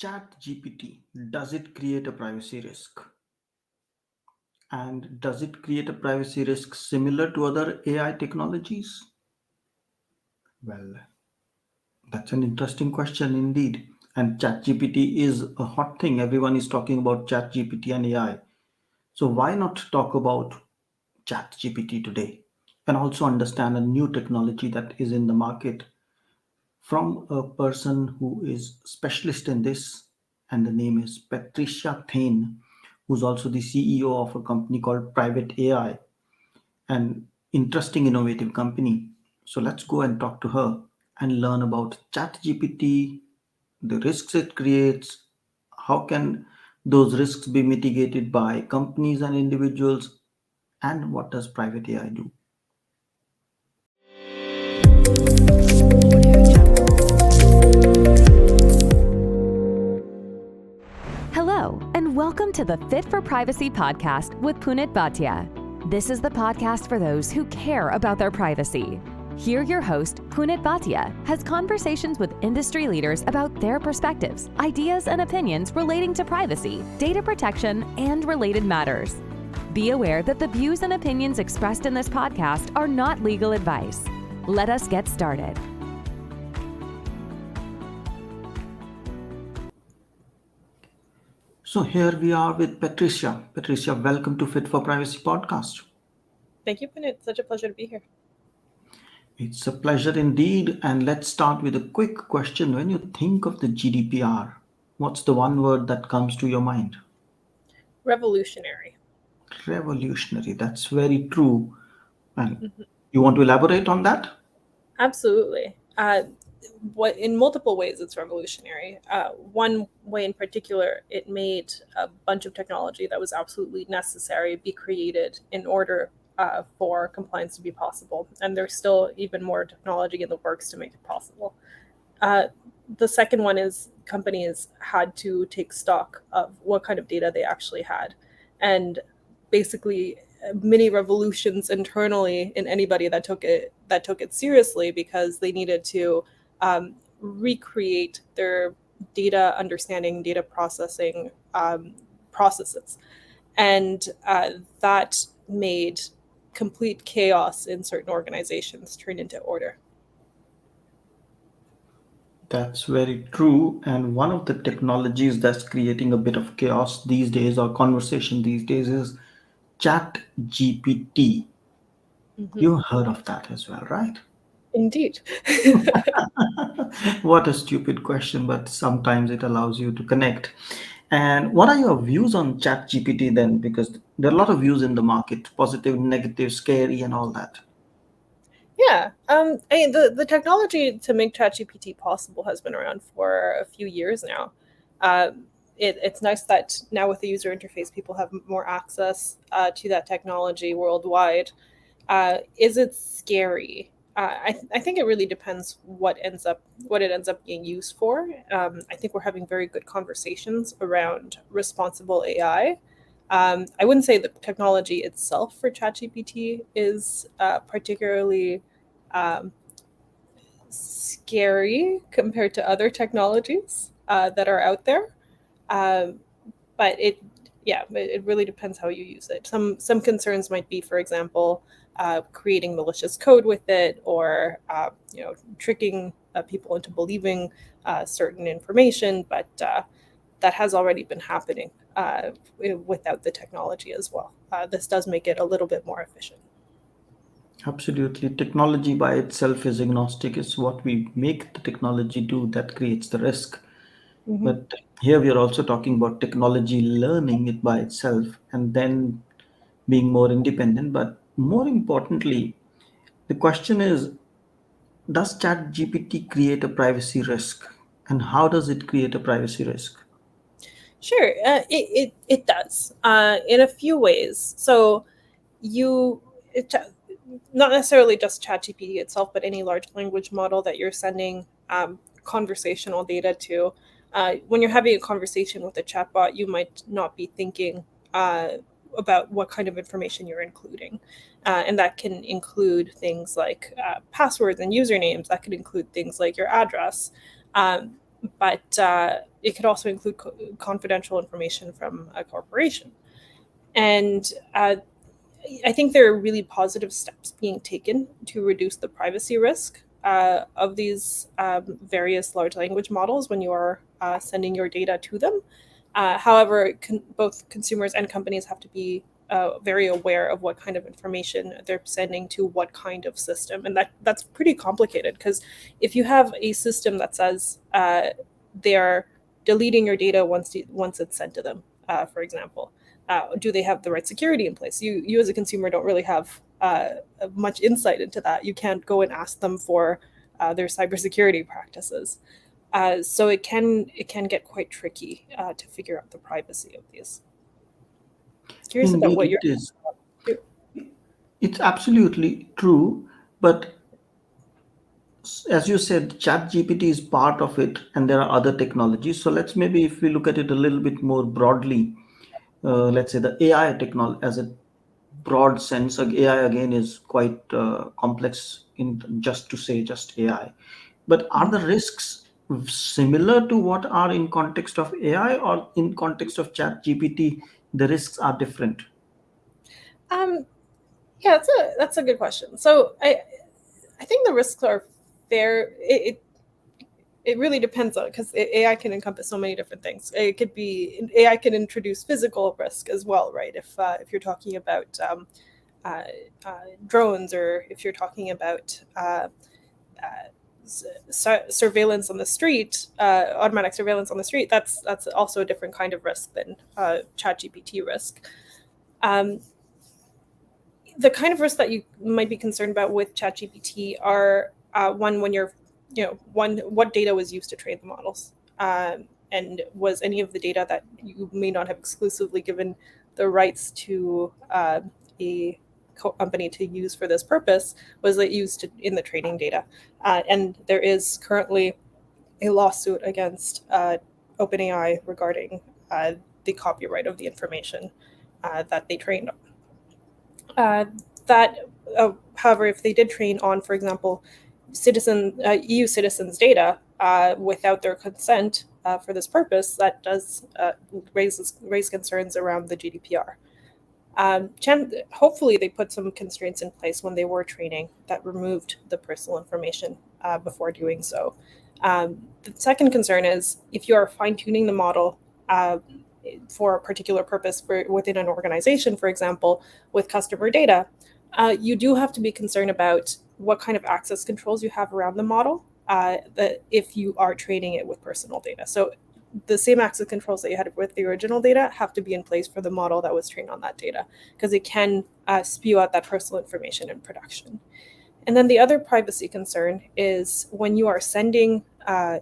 ChatGPT, does it create a privacy risk? And does it create a privacy risk similar to other AI technologies? Well, that's an interesting question indeed. And ChatGPT is a hot thing. Everyone is talking about ChatGPT and AI. So why not talk about ChatGPT today and also understand a new technology that is in the market from a person who is specialist in this, and the name is Patricia Thaine, who's also the CEO of a company called Private AI, an interesting innovative company. So let's go and talk to her and learn about ChatGPT, the risks it creates, how can those risks be mitigated by companies and individuals, and what does private AI do? Hello, and welcome to the Fit for Privacy podcast with Punit Bhatia. This is the podcast for those who care about their privacy. Here, your host, Punit Bhatia, has conversations with industry leaders about their perspectives, ideas, and opinions relating to privacy, data protection, and related matters. Be aware that the views and opinions expressed in this podcast are not legal advice. Let us get started. So here we are with Patricia. Patricia, welcome to Fit for Privacy podcast. Thank you, Punit. Such a pleasure to be here. It's a pleasure indeed. And let's start with a quick question. When you think of the GDPR, what's the one word that comes to your mind? Revolutionary. Revolutionary. That's very true. And Mhm. you want to elaborate on that? Absolutely. What in multiple ways it's revolutionary. One way in particular, it made a bunch of technology that was absolutely necessary be created in order for compliance to be possible. And there's still even more technology in the works to make it possible. The second one is companies had to take stock of what kind of data they actually had. And basically many revolutions internally in anybody that took it seriously, because they needed to recreate their data understanding, data processing processes, and that made complete chaos in certain organizations turn into order. That's very true. And one of the technologies that's creating a bit of chaos these days or conversation these days is Chat GPT. Mhm. You heard of that as well, right? Indeed. What a stupid question, but sometimes it allows you to connect. And what are your views on ChatGPT then? Because there are a lot of views in the market, positive, negative, scary, and all that. Yeah. I mean, the technology to make ChatGPT possible has been around for a few years now. It's nice that now with the user interface, people have more access to that technology worldwide. Is it scary? I think it really depends what it ends up being used for. I think we're having very good conversations around responsible AI. I wouldn't say the technology itself for ChatGPT is particularly um, scary compared to other technologies that are out there. Um, but it really depends how you use it. Some concerns might be, for example, creating malicious code with it, or tricking people into believing certain information. But that has already been happening without the technology as well. This does make it a little bit more efficient. Absolutely. Technology by itself is agnostic. It's what we make the technology do that creates the risk. Mhm. But here we are also talking about technology learning it by itself and then being more independent. But more importantly, the question is, does ChatGPT create a privacy risk? And how does it create a privacy risk? Sure, it does in a few ways. So you it, not necessarily just ChatGPT itself, but any large language model that you're sending conversational data to. When you're having a conversation with a chatbot, you might not be thinking about what kind of information you're including. And that can include things like passwords and usernames. That could include things like your address. Um, but it could also include confidential information from a corporation. And I think there are really positive steps being taken to reduce the privacy risk of these various large language models when you are sending your data to them. However, both consumers and companies have to be very aware of what kind of information they're sending to what kind of system, and that's pretty complicated, because if you have a system that says they're deleting your data once it's sent to them, for example, do they have the right security in place? You as a consumer don't really have much insight into that. You can't go and ask them for their cybersecurity practices. So it can get quite tricky to figure out the privacy of these. Curious about Indeed, what it you're. is. It's absolutely true, but as you said, ChatGPT is part of it, and there are other technologies. So let's maybe, if we look at it a little bit more broadly, let's say the AI technology as a broad sense. AI again is quite complex in just to say just AI. But are the risks similar to what are in context of AI, or in context of ChatGPT, the risks are different? Um, yeah, that's a good question. So I think the risks are fair. It really depends on, because AI can encompass so many different things. It could be AI can introduce physical risk as well, right? If you're talking about uh, drones, or if you're talking about surveillance on the street, automatic surveillance on the street, that's also a different kind of risk than ChatGPT risk. Um, the kind of risks that you might be concerned about with ChatGPT are one, when you're, what data was used to train the models, and was any of the data that you may not have exclusively given the rights to a company to use for this purpose, was it used in the training data? And there is currently a lawsuit against OpenAI regarding the copyright of the information that they trained on. That, however, if they did train on, for example, EU citizens' data without their consent for this purpose, that does raise concerns around the GDPR. Hopefully, they put some constraints in place when they were training that removed the personal information before doing so. The second concern is, if you are fine-tuning the model for a particular purpose within an organization, for example, with customer data, you do have to be concerned about what kind of access controls you have around the model that if you are training it with personal data. So the same access controls that you had with the original data have to be in place for the model that was trained on that data, because it can spew out that personal information in production. And then the other privacy concern is when you are sending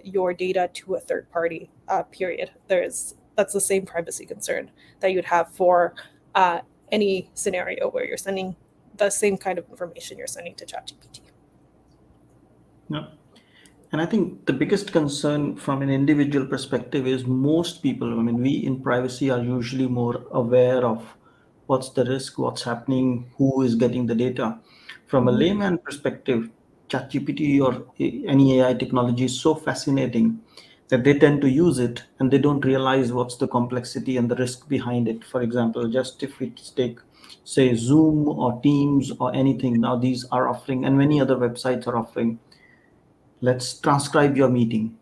your data to a third party, period. That's the same privacy concern that you'd have for any scenario where you're sending the same kind of information you're sending to ChatGPT. Yeah. And I think the biggest concern from an individual perspective is, most people, I mean, we in privacy are usually more aware of what's the risk, what's happening, who is getting the data. From a layman perspective, ChatGPT or any AI technology is so fascinating that they tend to use it and they don't realize what's the complexity and the risk behind it. For example, just if we take, say, Zoom or Teams or anything, now these are offering, and many other websites are offering, let's transcribe your meeting.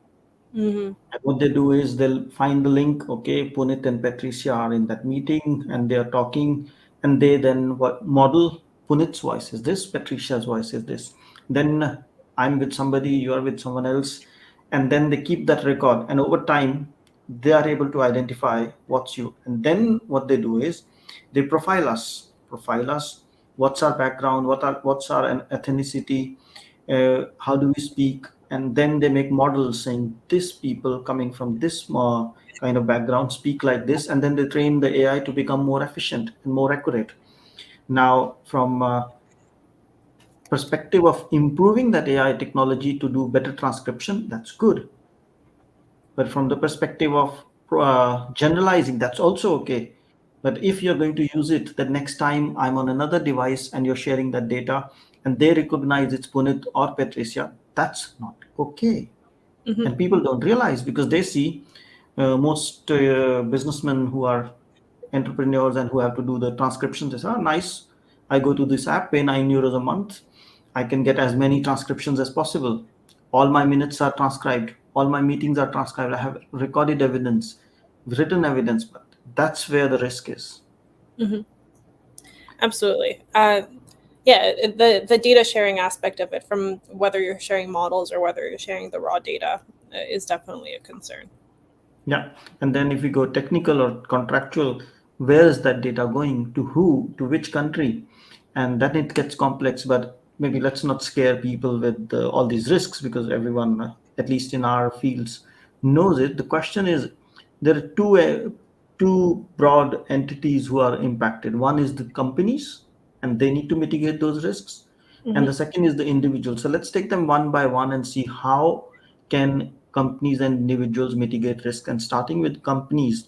Mm-hmm. And what they do is they'll find the link. Okay, Punit and Patricia are in that meeting and they are talking, and they then model Punit's voice is this, Patricia's voice is this. Then I'm with somebody, you are with someone else, and then they keep that record. And over time, they are able to identify what's you. And then what they do is they profile us. What's our background? What's our ethnicity? How do we speak? And then they make models saying this people coming from this kind of background speak like this, and then they train the AI to become more efficient and more accurate. Now, from perspective of improving that AI technology to do better transcription, that's good. But from the perspective of generalizing, that's also okay. But if you're going to use it, the next time I'm on another device and you're sharing that data and they recognize it's Punit or Patricia, that's not okay. And people don't realize because they see most businessmen who are entrepreneurs and who have to do the transcriptions. They say, oh, nice. I go to this app, pay €9 a month. I can get as many transcriptions as possible. All my minutes are transcribed. All my meetings are transcribed. I have recorded evidence, written evidence. But that's where the risk is. Absolutely. Yeah, the data sharing aspect of it, from whether you're sharing models or whether you're sharing the raw data, is definitely a concern. Yeah. And then if we go technical or contractual, where is that data going? To who? To which country? And then it gets complex. But maybe let's not scare people with all these risks because everyone, at least in our fields, knows it. The question is there are two broad entities who are impacted. One is the companies, and they need to mitigate those risks. And the second is the individual. So let's take them one by one and see how can companies and individuals mitigate risk. And starting with companies,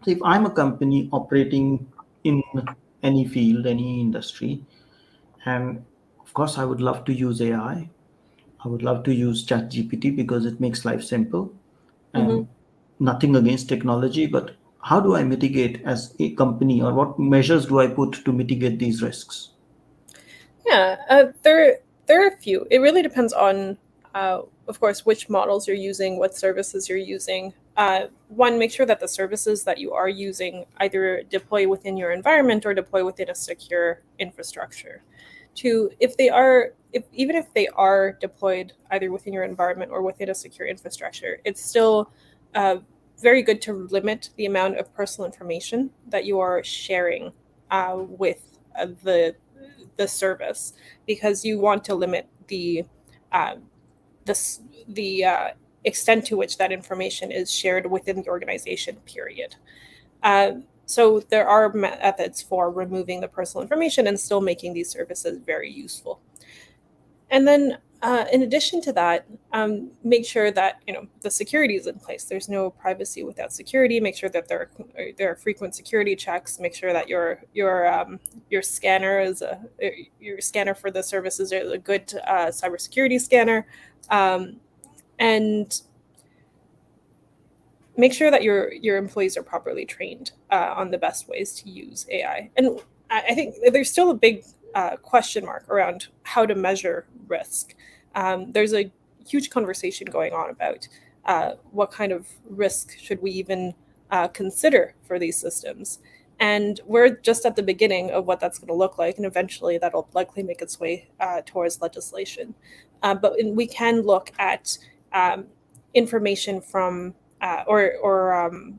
so if I'm a company operating in any field, any industry, and of course I would love to use AI. I would love to use ChatGPT because it makes life simple, Mm-hmm. and nothing against technology, but how do I mitigate as a company, or what measures do I put to mitigate these risks? Yeah, there are a few. It really depends on, of course, which models you're using, what services you're using. One, make sure that the services that you are using either deploy within your environment or deploy within a secure infrastructure. Two, if even if they are deployed either within your environment or within a secure infrastructure, it's still uh, very good to limit the amount of personal information that you are sharing with the service, because you want to limit uh, the extent to which that information is shared within the organization. Period. So there are methods for removing the personal information and still making these services very useful. And then, in addition to that, make sure that the security is in place. There's no privacy without security. Make sure that there are frequent security checks. Make sure that your scanner is your scanner for the services is a good cybersecurity scanner, um, and make sure that your employees are properly trained on the best ways to use AI. And I think there's still a big question mark around how to measure risk. There's a huge conversation going on about what kind of risk should we even consider for these systems. And we're just at the beginning of what that's going to look like, and eventually that'll likely make its way towards legislation. But we can look at information from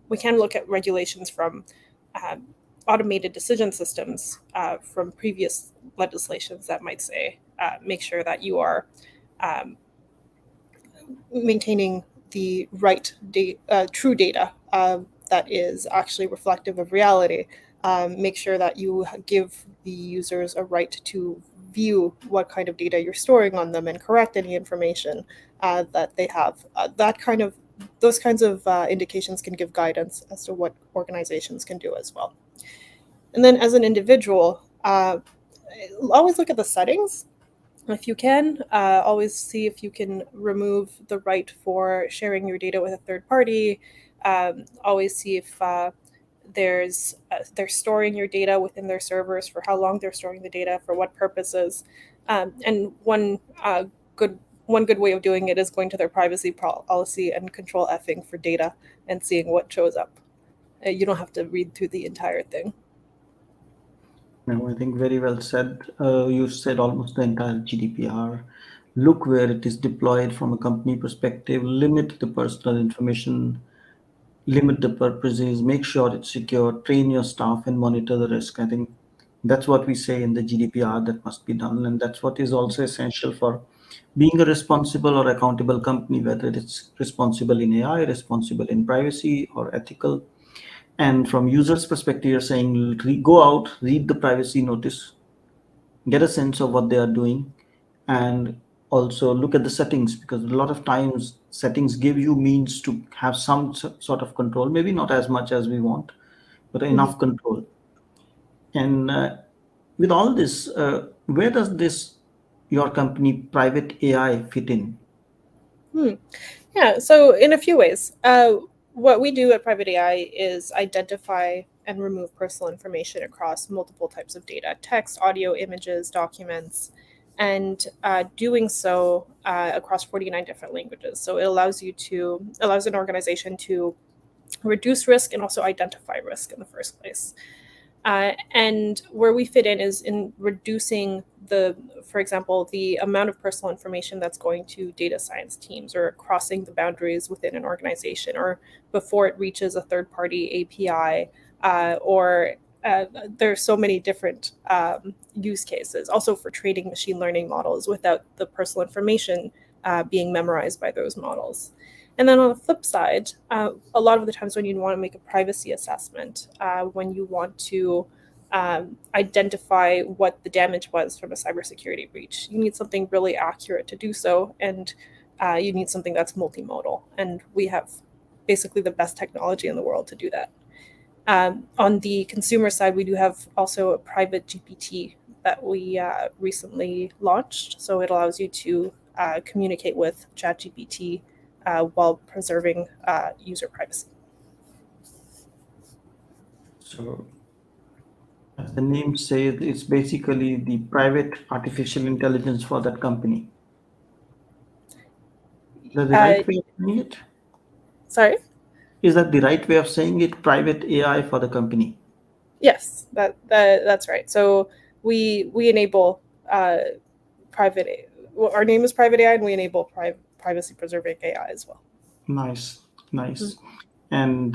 we can look at regulations from uh, automated decision systems from previous legislations that might say make sure that you are um, maintaining the right true data that is actually reflective of reality. Make sure that you give the users a right to view what kind of data you're storing on them and correct any information that they have. Those kinds of indications can give guidance as to what organizations can do as well. And then, as an individual, always look at the settings if you can. Always see if you can remove the right for sharing your data with a third party. Always see if they're storing your data within their servers, for how long they're storing the data, for what purposes. And good one good way of doing it is going to their privacy policy and control Fing for data and seeing what shows up. You don't have to read through the entire thing. No, I think very well said. You said almost the entire GDPR. Look where it is deployed from a company perspective, limit the personal information, limit the purposes, make sure it's secure, train your staff, and monitor the risk. I think that's what we say in the GDPR that must be done. And that's what is also essential for being a responsible or accountable company, whether it's responsible in AI, responsible in privacy, or ethical. And from users' perspective, you're saying go out, read the privacy notice, get a sense of what they are doing, and also look at the settings, because a lot of times settings give you means to have some sort of control, maybe not as much as we want, but Mhm. enough control. And with all this, where does this your company private AI fit in? Hmm. Yeah, so in a few ways, what we do at Private AI is identify and remove personal information across multiple types of data: text, audio, images, documents, and doing so across 49 different languages. So it allows an organization to reduce risk and also identify risk in the first place. And where we fit in is in reducing for example, the amount of personal information that's going to data science teams or crossing the boundaries within an organization or before it reaches a third party API or there's so many different use cases. Also for training machine learning models without the personal information being memorized by those models. And then on the flip side, a lot of the times when you want to make a privacy assessment, when you want to identify what the damage was from a cybersecurity breach, you need something really accurate to do so, and you need something that's multimodal. And we have basically the best technology in the world to do that. On the consumer side, we do have also a PrivateGPT that we recently launched. So it allows you to communicate with ChatGPT while preserving user privacy. So, as the name says, it's basically the private artificial intelligence for that company. Is that the right Uh, way of saying it? sorry. Is that the right way of saying it? Private AI for the company. Yes, that's right. So we enable private. Well, our name is Private AI, and we enable privacy preserving AI as well. Nice, Mhm. nice. And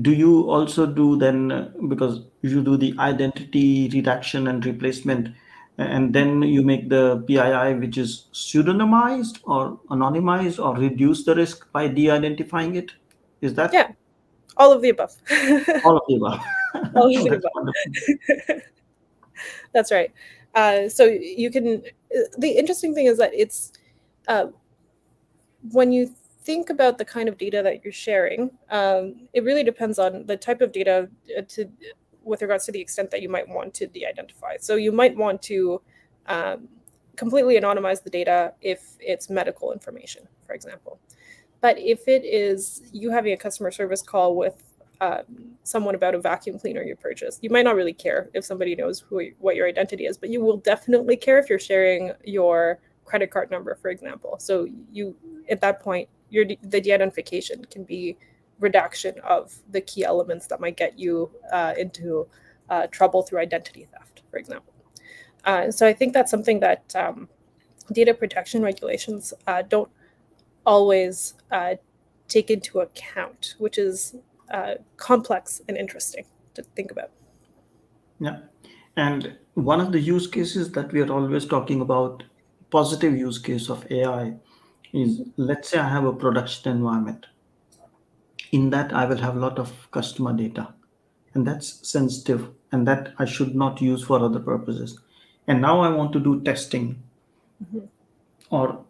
do you also do then, because you do the identity redaction and replacement, and then you make the PII, which is pseudonymized or anonymized or reduce the risk by de-identifying it? Is that Yeah, all of the above. all of the above? All of Oh, the that's above. wonderful. That's right. So you can. The interesting thing is that it's uh, when you think about the kind of data that you're sharing, it really depends on the type of data with regards to the extent that you might want to de-identify. So you might want to um, completely anonymize the data if it's medical information, for example. But if it is you having a customer service call with someone about a vacuum cleaner you purchased, you might not really care if somebody knows what your identity is, but you will definitely care if you're sharing your credit card number, for example. So you, at that point, the de-identification can be redaction of the key elements that might get you into trouble through identity theft, for example. So I think that's something that data protection regulations don't always take into account, which is complex and interesting to think about. Yeah. And one of the use cases that we are always talking about, positive use case of AI, is let's say I have a production environment. In that, I will have a lot of customer data, and that's sensitive, and that I should not use for other purposes. And now I want to do testing Mhm. or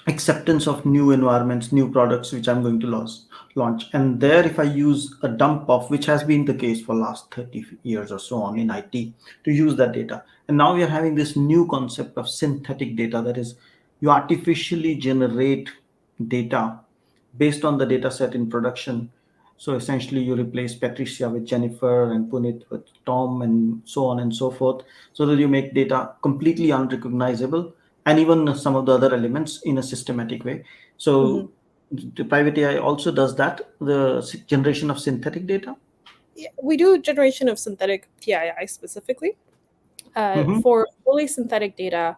acceptance of new environments, new products which I'm going to launch. And there, if I use a dump off, which has been the case for last 30 years or so on in IT, to use that data. And now we are having this new concept of synthetic data, that is, you artificially generate data based on the data set in production. So essentially, you replace Patricia with Jennifer and Punit with Tom and so on and so forth, so that you make data completely unrecognizable and even some of the other elements in a systematic way. Mhm. So the private AI also does that, the generation of synthetic data. Yeah, we do generation of synthetic PII specifically. Hmm. For fully synthetic data,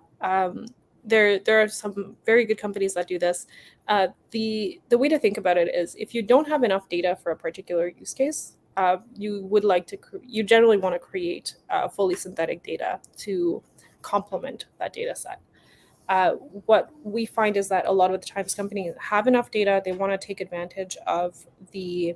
there are some very good companies that do this. The way to think about it is if you don't have enough data for a particular use case, you generally want to create fully synthetic data to complement that data set. uh, what we find is that a lot of the times companies have enough data, they want to take advantage of the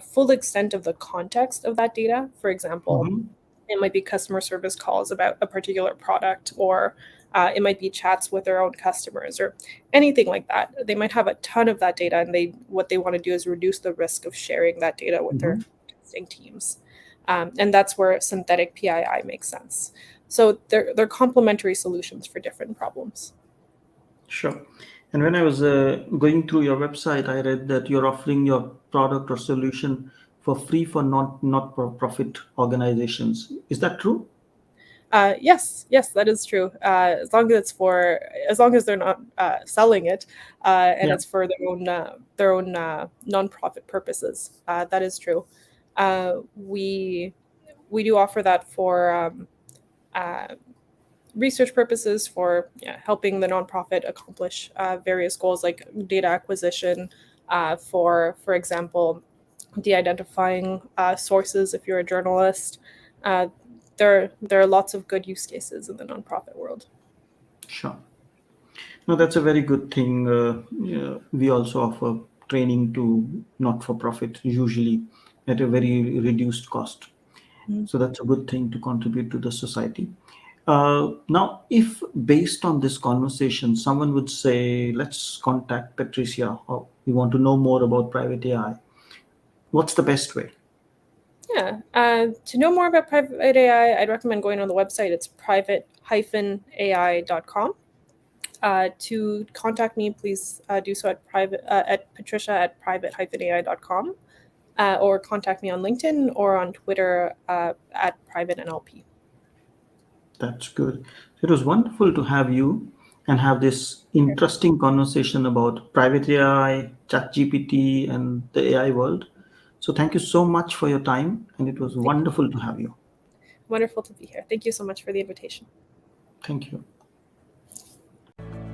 full extent of the context of that data. For example, Hmm. it might be customer service calls about a particular product, or it might be chats with their own customers, or anything like that. They might have a ton of that data, and what they want to do is reduce the risk of sharing that data with their Hmm. testing teams. And that's where synthetic PII makes sense. So they're complementary solutions for different problems. Sure. And when I was going through your website, I read that you're offering your product or solution for free for not for profit organizations. Is that true? Yes, that is true. As long as they're not selling it, and Yeah, it's for their own nonprofit purposes. That is true. We do offer that for uh, research purposes, for helping the nonprofit accomplish various goals like data acquisition, for example, de-identifying sources if you're a journalist. Uh, there are lots of good use cases in the nonprofit world. sure. No, that's a very good thing. Yeah, we also offer training to not for profit, usually at a very reduced cost. Mhm. So that's a good thing to contribute to the society. Now, if based on this conversation, someone would say, let's contact Patricia, or we want to know more about private AI, what's the best way? Yeah. To know more about private AI, I'd recommend going on the website. It's private-ai.com. To contact me, please do so at patricia@private-ai.com, or contact me on LinkedIn or on Twitter at privatenlp. That's good. It was wonderful to have you and have this interesting conversation about private AI, ChatGPT, and the AI world. So thank you so much for your time, and it was Thank you. wonderful to have you. Wonderful to be here. Thank you so much for the invitation. Thank you.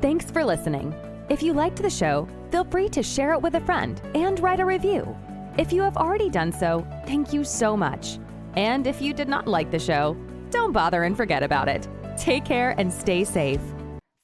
Thanks for listening. If you liked the show, feel free to share it with a friend and write a review. If you have already done so, thank you so much. And if you did not like the show, don't bother and forget about it. Take care and stay safe.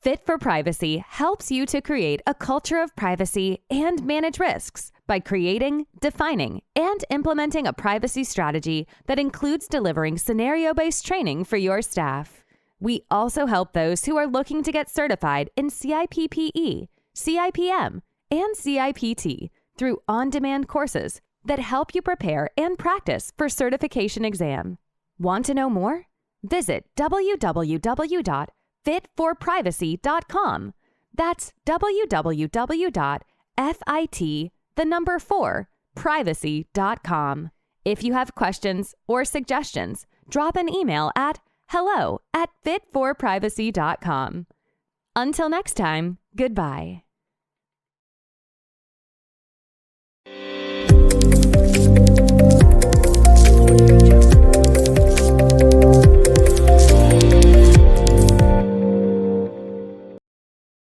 Fit for Privacy helps you to create a culture of privacy and manage risks by creating, defining, and implementing a privacy strategy that includes delivering scenario-based training for your staff. We also help those who are looking to get certified in CIPPE, CIPM, and CIPT through on-demand courses that help you prepare and practice for certification exam. Want to know more? Visit www.fit4privacy.com. That's www.fit4privacy.com. If you have questions or suggestions, drop an email at hello@fit4privacy.com. Until next time, goodbye.